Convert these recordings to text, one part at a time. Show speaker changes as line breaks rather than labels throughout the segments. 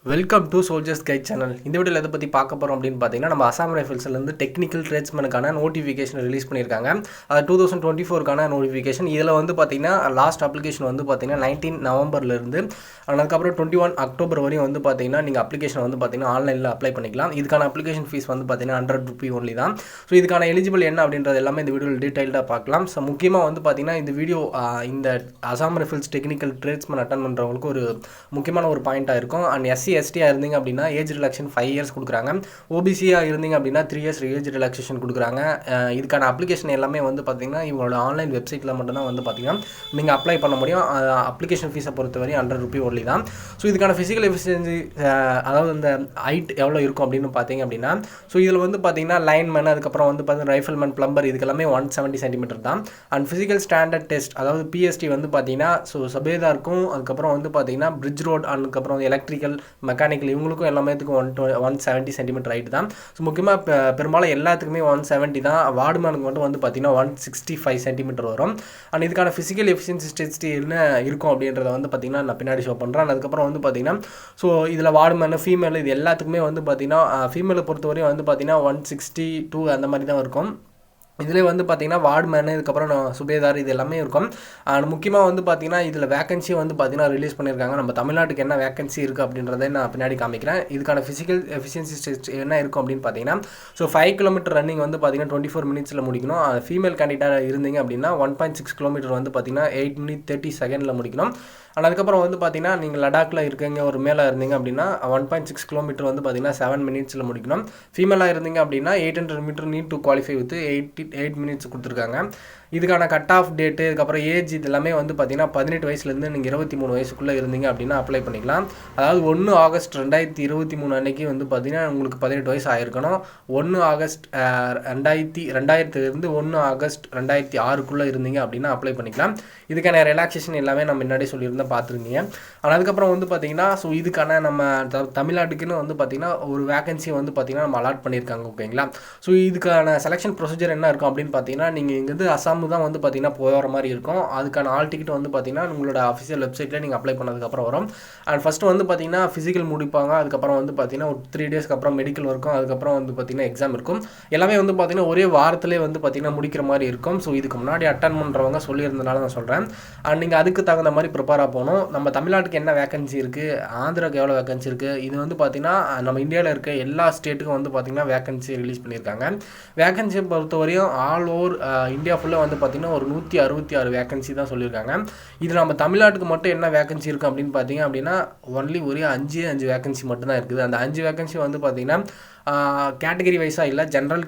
Welcome to soldiers guide channel. இந்த வீடியோவில் எதை பற்றி பார்க்க போகிறோம் அப்படின்னு பார்த்தீங்கன்னா, நம்ம அசாம் ரைஃபிள்ஸ்லேருந்து டெக்னிக்கல் ட்ரேட்ஸ்மனுக்கான நோட்டிஃபிகேஷன் ரிலீஸ் பண்ணியிருக்காங்க. அது 2024க்கான நோட்டிஃபிகேஷன். இதில் வந்து பார்த்தீங்கன்னா லாஸ்ட் அப்ளிகேஷன் வந்து பார்த்தீங்கன்னா 19 நவம்பர்லேருந்து அதுக்கப்புறம் 21 அக்டோபர் வரையும் வந்து பார்த்தீங்கன்னா நீங்கள் அப்ளிகேஷன் வந்து பார்த்தீங்கன்னா ஆன்லைனில் அப்ளை பண்ணிக்கலாம். இதுக்கான அப்ளிகேஷன் ஃபீஸ் வந்து பார்த்தீங்கன்னா 100 ரூபி ஒன்லி தான். ஸோ இதுக்கான எலிஜிபிள் என்ன அப்படின்றது எல்லாமே இந்த வீடியோவில் டீட்டெயில்டாக பார்க்கலாம். ஸோ முக்கியமாக வந்து பார்த்தீங்கன்னா இந்த வீடியோ இந்த அசாம் ரைஃபிள்ஸ் டெக்னிக்கல் ட்ரேட்ஸ்மன் அட்டன் பண்ணுறவங்களுக்கு ஒரு முக்கியமான ஒரு பாயிண்ட்டாக இருக்கும். அண்ட் எஸ்டியாக இருந்தீங்க அப்படின்னா ஏஜ் ரிலாக்ஷன் 5 இயர்ஸ் கொடுக்குறாங்க. ஓபிசியாக இருந்தீங்க அப்படின்னா 3 இயர்ஸ் ஏஜ் ரிலாக்ஸேஷன் கொடுக்குறாங்க. இதுக்கான அப்ளிகேஷன் எல்லாமே வந்து பார்த்தீங்கன்னா இவங்களோட ஆன்லைன் வெப்சைட்டில் மட்டும்தான் வந்து பார்த்தீங்கன்னா நீங்கள் அப்ளை பண்ண முடியும். அப்ளிகேஷன் ஃபீஸை பொறுத்தவரை 100 ரூபி ஒன்லி தான். ஸோ இதுக்கான ஃபிசிக்கல் எஃபிஷியன்சி அதாவது இந்த ஹைட் எவ்வளோ இருக்கும் அப்படின்னு பார்த்தீங்க அப்படின்னா, ஸோ இதில் வந்து பார்த்தீங்கன்னா லைன்மேன், அதுக்கப்புறம் வந்து பார்த்தீங்கன்னா ரைஃபிள்மேன், பிளம்பர், இதுக்கெல்லாமே 170 சென்டிமீட்டர் தான். அண்ட் ஃபிசிக்கல் ஸ்டாண்டர்ட் டெஸ்ட் அதாவது பிஎஸ்டி வந்து பார்த்தீங்கன்னா ஸோ சபேதாருக்கும் அதுக்கப்புறம் வந்து பார்த்தீங்கன்னா பிரிட்ஜ் ரோட் அதுக்கப்புறம் எலக்ட்ரிக்கல் மெக்கானிக்கல் இவங்களுக்கும் எல்லாமேத்துக்கும் 170 சென்டிமீட்டர் ஹைட் தான். ஸோ முக்கியமாக பெரும்பாலும் எல்லாத்துக்குமே 170 தான். வார்டுமேனுக்கு மட்டும் வந்து பார்த்தீங்கன்னா 165 சென்டிமீட்டர் வரும். அண்ட் இதுக்கான ஃபிசிக்கல் எஃபிஷியன்சி டெஸ்ட் என்ன இருக்கும் அப்படின்றத வந்து பார்த்தீங்கன்னா நான் பின்னாடி ஷோ பண்ணுறேன். அதுக்கப்புறம் வந்து பார்த்தீங்கன்னா ஸோ இதில் வார்டுமேன் ஃபீமேல் இது எல்லாத்துக்குமே வந்து பார்த்தீங்கன்னா ஃபீமேலை பொறுத்தவரையும் வந்து பார்த்தீங்கன்னா 162 அந்த மாதிரி தான் இருக்கும். இதில் வந்து பார்த்தீங்கன்னா வார்டுமேனு இதுக்கப்புறம் சுபேதார் இது எல்லாமே இருக்கும். முக்கியமாக வந்து பார்த்தீங்கன்னா இதில் வேகன்சி வந்து பார்த்தீங்கன்னா ரிலீஸ் பண்ணியிருக்காங்க. நம்ம தமிழ்நாட்டுக்கு என்ன வேகன்சி இருக்குது அப்படின்றத நான் பின்னாடி காமிக்கிறேன். இதுக்கான ஃபிசிக்கல் எஃபிஷியன்சி டெஸ்ட் என்ன இருக்கும் அப்படின்னு பார்த்தீங்கன்னா ஸோ 5 கிலோமீட்டர் ரன்னிங் வந்து பார்த்தீங்கன்னா 24 மினிட்ஸில் முடிக்கணும். ஃபீமேல் கேண்டிடேட்டாக இருந்தீங்க அப்படின்னா 1.6 கிலோமீட்டர் வந்து பார்த்தீங்கன்னா 8 மினிட் 30 செகண்டில் முடிக்கணும். அண்ட் அதுக்கப்புறம் வந்து பார்த்தீங்கன்னா நீங்கள் லடாக்கில் இருக்கீங்க ஒரு மேலே இருந்தீங்க அப்படின்னா 1.6 கிலோமீட்டர் வந்து பார்த்தீங்கன்னா 7 மினிட்ஸில் முடிக்கணும். ஃபீமேலாக இருந்தீங்க அப்படின்னா 800 metre need to qualify with 8 minutes கொடுத்துருக்காங்க. இதுக்கான கட் ஆஃப் டேட்டு இதுக்கப்புறம் ஏஜ் இது எல்லாமே வந்து பார்த்தீங்கன்னா 18 வயசுலேருந்து நீங்கள் 23 வயசுக்குள்ளே இருந்தீங்க அப்படின்னா அப்ளை பண்ணிக்கலாம். அதாவது 1 ஆகஸ்ட் 2023 அன்னைக்கு வந்து பார்த்தீங்கன்னா உங்களுக்கு 18 வயசு ஆயிருக்கணும். 1 ஆகஸ்ட் 2000 1 ஆகஸ்ட் 2006 இருந்தீங்க அப்படின்னா அப்ளை பண்ணிக்கலாம். இதுக்கான ரிலாக்ஸேஷன் எல்லாமே நம்ம முன்னாடி சொல்லியிருந்தால் பார்த்துருந்தீங்க. ஆனால் அதுக்கப்புறம் வந்து பார்த்தீங்கன்னா ஸோ இதுக்கான நம்ம தமிழ்நாட்டுக்குன்னு வந்து பார்த்தீங்கன்னா ஒரு வேகன்சி வந்து பார்த்தீங்கன்னா நம்ம அலாட் பண்ணியிருக்காங்க. ஓகேங்களா. ஸோ இதுக்கான செலெக்ஷன் ப்ரொசீஜர் என்ன இருக்கும் அப்படின்னு பார்த்தீங்கன்னா நீங்கள் இங்கேருந்து அசாம் தான் வந்து பார்த்தீங்கன்னா போகிற மாதிரி இருக்கும். அதுக்கான ஆல் டிக்கெட் வந்து பார்த்தீங்கன்னா உங்களோட அஃபிஷியல் வெப்சைட்டில் நீங்கள் அப்ளை பண்ணதுக்கப்புறம் வரும். அண்ட் ஃபஸ்ட்டு வந்து பார்த்தீங்கன்னா ஃபிசிக்கல் முடிப்பாங்க. அதுக்கப்புறம் வந்து பார்த்தீங்கன்னா ஒரு 3 டேஸ்க்கு அப்புறம் மெடிக்கல் இருக்கும். அதுக்கப்புறம் வந்து பார்த்தீங்கன்னா எக்ஸாம் இருக்கும். எல்லாமே வந்து பார்த்தீங்கன்னா ஒரே வாரத்திலே வந்து பார்த்தீங்கன்னா முடிக்கிற மாதிரி இருக்கும். ஸோ இதுக்கு முன்னாடி அட்டன் பண்ணுறவங்க சொல்லியிருந்தனால நான் சொல்கிறேன். அண்ட் நீங்கள் அதுக்கு தகுந்த மாதிரி ப்ரிப்பேராக போகணும். நம்ம தமிழ்நாட்டுக்கு என்ன வேகன்சி இருக்குது, ஆந்திராவுக்கு எவ்வளோ வேகன்சி இருக்குது, இது வந்து பார்த்தீங்கன்னா நம்ம இந்தியாவில் இருக்க எல்லா ஸ்டேட்டுக்கும் வந்து பார்த்தீங்கன்னா வேகன்சி ரிலீஸ் பண்ணியிருக்காங்க. வேகன்சியை பொறுத்தவரையும் ஆல் ஓவர் இந்தியா ஃபுல்லாக வந்து பார்த்தீங்கன்னா ஒரு 166 வேகன்சி தான் சொல்லியிருக்காங்க. இதில் நம்ம தமிழ்நாட்டுக்கு மட்டும் என்ன வேகன்சி இருக்குது அப்படின்னு பார்த்தீங்க அப்படின்னா ஒன்லி ஒரே 5 வேகன்சி மட்டும்தான் இருக்குது. அந்த 5 வேகன்சி வந்து பார்த்தீங்கன்னா கேட்டகரி வைஸாக இல்லை, ஜென்ரல்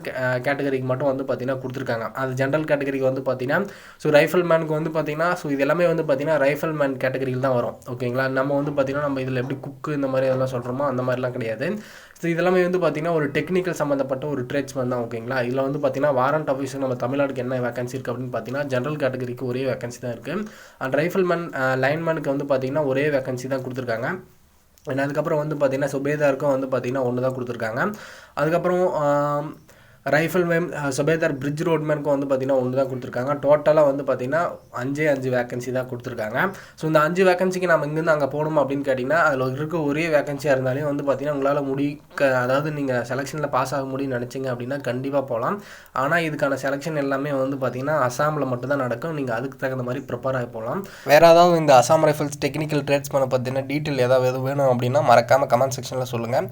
கேட்டகரிக்கு மட்டும் வந்து பார்த்தீங்கன்னா கொடுத்துருக்காங்க. அது ஜென்ரல் கேட்டகரிக்கு வந்து பார்த்தீங்கன்னா ஸோ ரைஃபிள் மேனுக்கு வந்து பார்த்தீங்கன்னா ஸோ இது எல்லாமே வந்து பார்த்தீங்கன்னா ரைஃபிள் மேன் கேட்டகரியில் தான் வரும். ஓகேங்களா. நம்ம வந்து பார்த்தீங்கன்னா நம்ம இதில் எப்படி குக்கு இந்த மாதிரி அதெல்லாம் சொல்கிறோமோ அந்த மாதிரிலாம் கிடையாது. ஸோ இதெல்லாமே வந்து பார்த்தீங்கன்னா ஒரு டெக்னிக்கல் சம்மந்தப்பட்ட ஒரு ட்ரேட்ஸ்மேன் தான். ஓகேங்களா. இதில் வந்து பார்த்தீங்கன்னா வாரண்ட் ஆஃபீஸர் நம்ம தமிழ்நாட்டுக்கு என்ன வேகன்சி இருக்குது அப்படின்னு பார்த்தீங்கன்னா ஜென்ரல் கேட்டகரிக்கு ஒரே வேகன்சி தான் இருக்குது. அண்ட் ரைஃபிள் மேன் லைன்மேனுக்கு வந்து பார்த்தீங்கன்னா ஒரே வேகன்சி தான் கொடுத்துருக்காங்க. அதுக்கப்புறம் வந்து பார்த்தீங்கன்னா சுபேதாருக்கும் வந்து பார்த்தீங்கன்னா 1 தான் கொடுத்துருக்காங்க. அதுக்கப்புறம் ரைஃபிள் மேன் சுபேதார் பிரிட்ஜ் ரோட்மேனுக்கும் வந்து பார்த்தீங்கன்னா 1 தான் கொடுத்துருக்காங்க. டோட்டலாக வந்து பார்த்தீங்கன்னா 5 வேகன்சி தான் கொடுத்துருக்காங்க. ஸோ இந்த 5 வேகன்சிக்கு நம்ம இங்கேருந்து அங்கே போகணும் அப்படின்னு கேட்டிங்கன்னா அதில் இருக்க ஒரே வேகன்சியாக இருந்தாலும் வந்து பார்த்தீங்கன்னா உங்களால் அதாவது நீங்கள் செலெக்ஷனில் பாஸ் ஆக முடியும்னு நினச்சிங்க அப்படின்னா கண்டிப்பாக போகலாம். ஆனால் இதுக்கான செலெக்ஷன் எல்லாமே வந்து பார்த்தீங்கன்னா அசாமில் மட்டும் தான் நடக்கும். நீங்கள் அதுக்கு தகுந்த மாதிரி ப்ரிப்பேர் ஆகி போகலாம். வேறு ஏதாவது இந்த அசாம் ரைஃபிள்ஸ் டெக்னிக்கல் ட்ரேட்ஸ்மேனை பற்றின டீட்டெயில் ஏதாவது வேணும் அப்படின்னா மறக்காமல் கமெண்ட் செக்ஷனில் சொல்லுங்கள்.